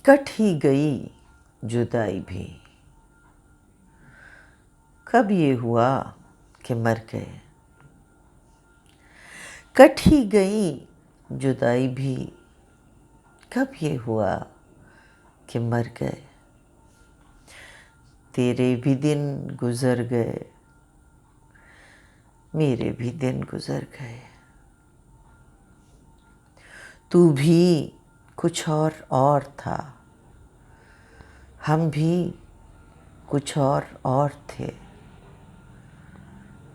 Cut ही गई जुदाई भी, कब ये हुआ कि मर गए। कट ही गई जुदाई भी, कब ये हुआ कि मर गए। तेरे भी दिन गुजर गए, मेरे भी दिन गुजर गए। तू भी कुछ और था, हम भी कुछ और थे।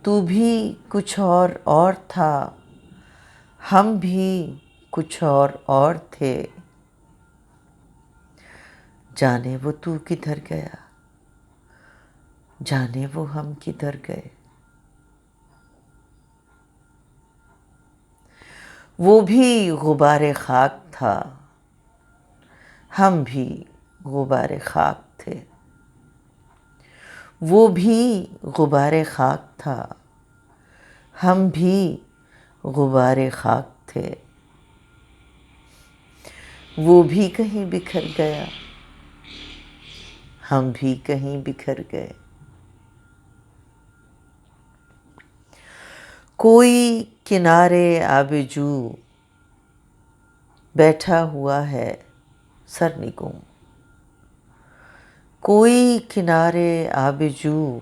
तू भी कुछ और था, हम भी कुछ और थे। जाने वो तू किधर गया, जाने वो हम किधर गए। वो भी गुबारे खाक था, हम भी गुबारे खाक थे। वो भी गुबारे खाक था, हम भी गुबारे खाक थे। वो भी कहीं बिखर गया, हम भी कहीं बिखर गए। कोई किनारे आबजू बैठा हुआ है सरनिगूं। कोई किनारे आबजू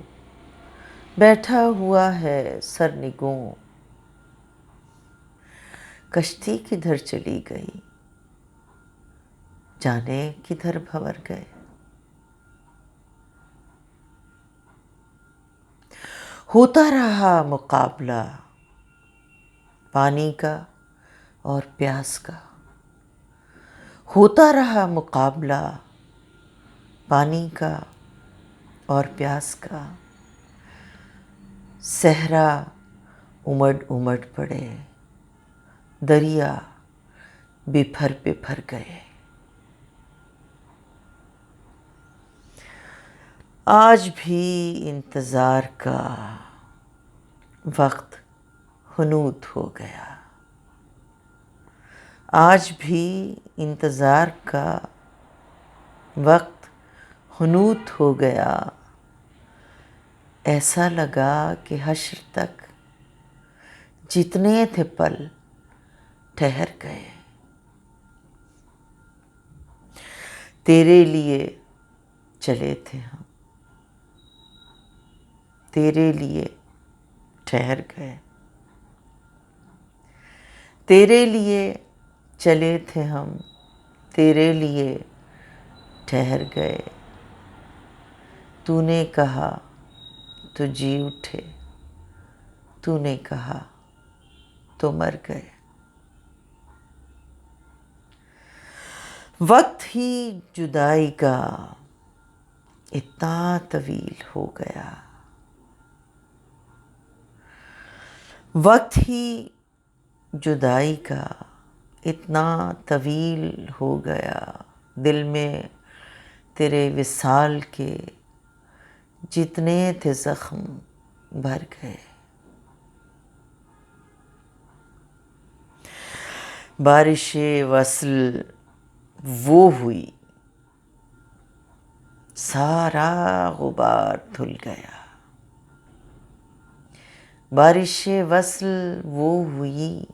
बैठा हुआ है सरनिगूं। कश्ती किधर चली गई, जाने किधर भंवर गए। होता रहा मुकाबला पानी का और प्यास का। होता रहा मुकाबला पानी का और प्यास का। सहरा उमड़ उमड़ पड़े, दरिया बिफर बिफर गए। आज भी इंतज़ार का वक्त हुनूद हो गया। आज भी इंतज़ार का वक्त हुनूद हो गया। ऐसा लगा कि हश्र तक जितने थे पल ठहर गए। तेरे लिए चले थे हम, तेरे लिए ठहर गए। तेरे लिए चले थे हम, तेरे लिए ठहर गए। तूने कहा तो जी उठे, तूने कहा तो मर गए। वक्त ही जुदाई का इतना तवील हो गया। वक्त ही जुदाई का इतना तवील हो गया। दिल में तेरे विसाल के जितने थे ज़ख्म भर गए। बारिशे वस्ल वो हुई, सारा गुबार धुल गया। बारिशे वस्ल वो हुई,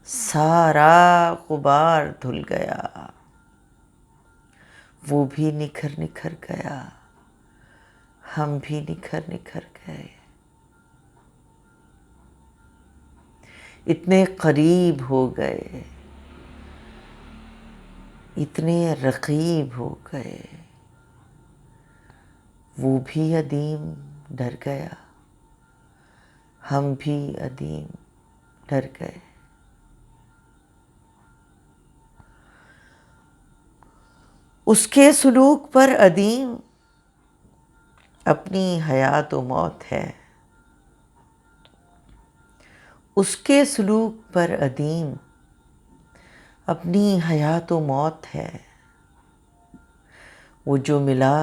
सारा गुबार धुल गया। वो भी निखर निखर गया, हम भी निखर निखर गए। इतने करीब हो गए, इतने रकीब हो गए। वो भी अदीम डर गया, हम भी अदीम डर गए। उसके सुलूक पर अदीम अपनी हयात व मौत है। उसके सलूक पर अदीम अपनी हयात व मौत है। वो जो मिला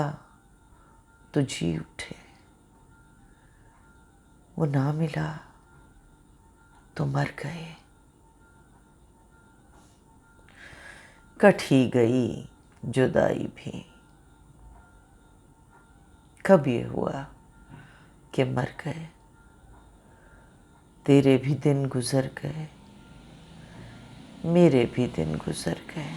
तो जी उठे, वो ना मिला तो मर गए। कट ही गई जुदाई भी। कब ये हुआ कि मर गए, तेरे भी दिन गुजर गए, मेरे भी दिन गुजर गए।